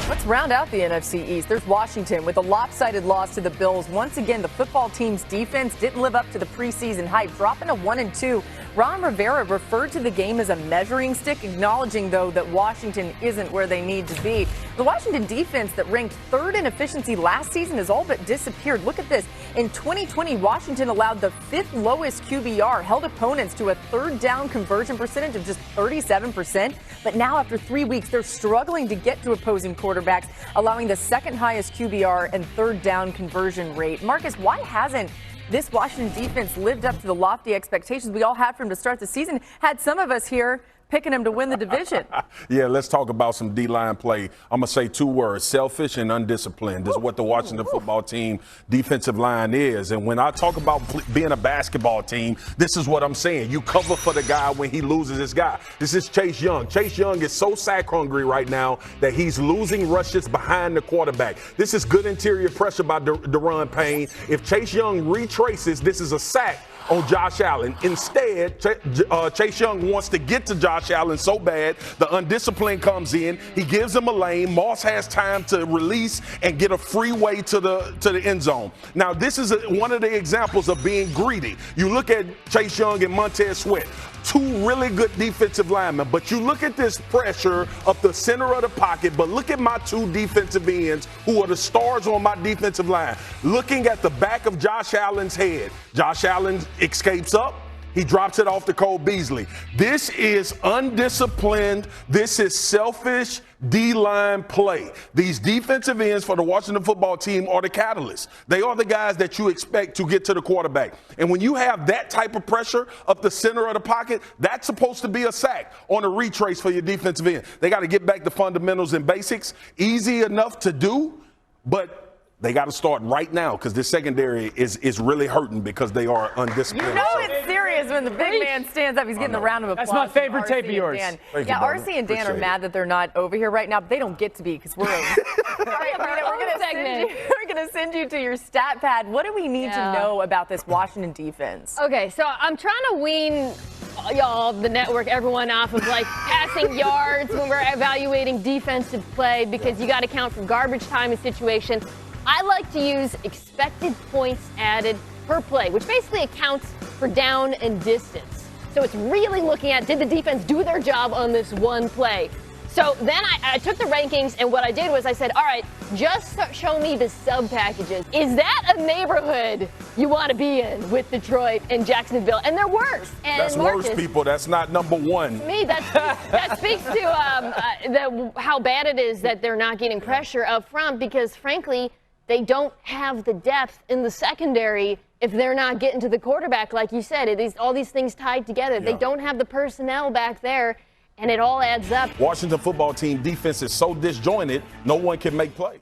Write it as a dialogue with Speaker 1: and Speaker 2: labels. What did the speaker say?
Speaker 1: Let's round out the NFC East. There's Washington with a lopsided loss to the Bills. Once again, the football team's defense didn't live up to the preseason hype, dropping to 1-2. Ron Rivera referred to the game as a measuring stick, acknowledging, though, that Washington isn't where they need to be. The Washington defense that ranked third in efficiency last season has all but disappeared. Look at this. In 2020, Washington allowed the fifth lowest QBR, held opponents to a third down conversion percentage of just 37%. But now, after 3 weeks, they're struggling to get to opposing quarterbacks, allowing the second highest QBR and third down conversion rate. Marcus, why hasn't this Washington defense lived up to the lofty expectations we all had for him to start the season? Had some of us here picking him to win the division.
Speaker 2: Yeah, let's talk about some D-line play. I'm going to say 2 words, selfish and undisciplined. This is what the Washington football team defensive line is. And when I talk about being a basketball team, this is what I'm saying. You cover for the guy when he loses his guy. This is Chase Young. Chase Young is so sack hungry right now that he's losing rushes behind the quarterback. This is good interior pressure by Deron Payne. If Chase Young retraces, this is a sack on Josh Allen. Instead, Chase Young wants to get to Josh Allen so bad, the undisciplined comes in. He gives him a lane. Moss has time to release and get a free way to the end zone. Now, this is one of the examples of being greedy. You look at Chase Young and Montez Sweat, 2 really good defensive linemen, but you look at this pressure up the center of the pocket, but look at my 2 defensive ends who are the stars on my defensive line. Looking at the back of Josh Allen's head, Josh Allen escapes up. He drops it off to Cole Beasley. This is undisciplined. This is selfish D-line play. These defensive ends for the Washington football team are the catalysts. They are the guys that you expect to get to the quarterback. And when you have that type of pressure up the center of the pocket, that's supposed to be a sack on a retrace for your defensive end. They got to get back to fundamentals and basics. Easy enough to do, but they got to start right now because this secondary is really hurting because they are undisciplined.
Speaker 1: You know it's serious when the big man stands up. He's getting a round of applause.
Speaker 3: That's my favorite tape of yours.
Speaker 1: Yeah, RC and Dan are mad that they're not over here right now, but they don't get to be because we're over. We're going to send you to your stat pad. What do we need to know about this Washington defense?
Speaker 4: Okay, so I'm trying to wean y'all, the network, everyone off of like passing yards when we're evaluating defensive play because you got to count for garbage time and situation. I like to use expected points added per play, which basically accounts for down and distance. So it's really looking at, did the defense do their job on this one play? So then I took the rankings, and what I did was I said, all right, just show me the sub packages. Is that a neighborhood you want to be in with Detroit and Jacksonville? And they're worse. And
Speaker 2: that's
Speaker 4: Marcus,
Speaker 2: worse, people. That's not number 1.
Speaker 4: To me, that speaks to how bad it is that they're not getting pressure up front because, frankly, they don't have the depth in the secondary if they're not getting to the quarterback, like you said. All these things tied together. Yeah. They don't have the personnel back there, and it all adds up.
Speaker 2: Washington football team defense is so disjointed, no one can make plays.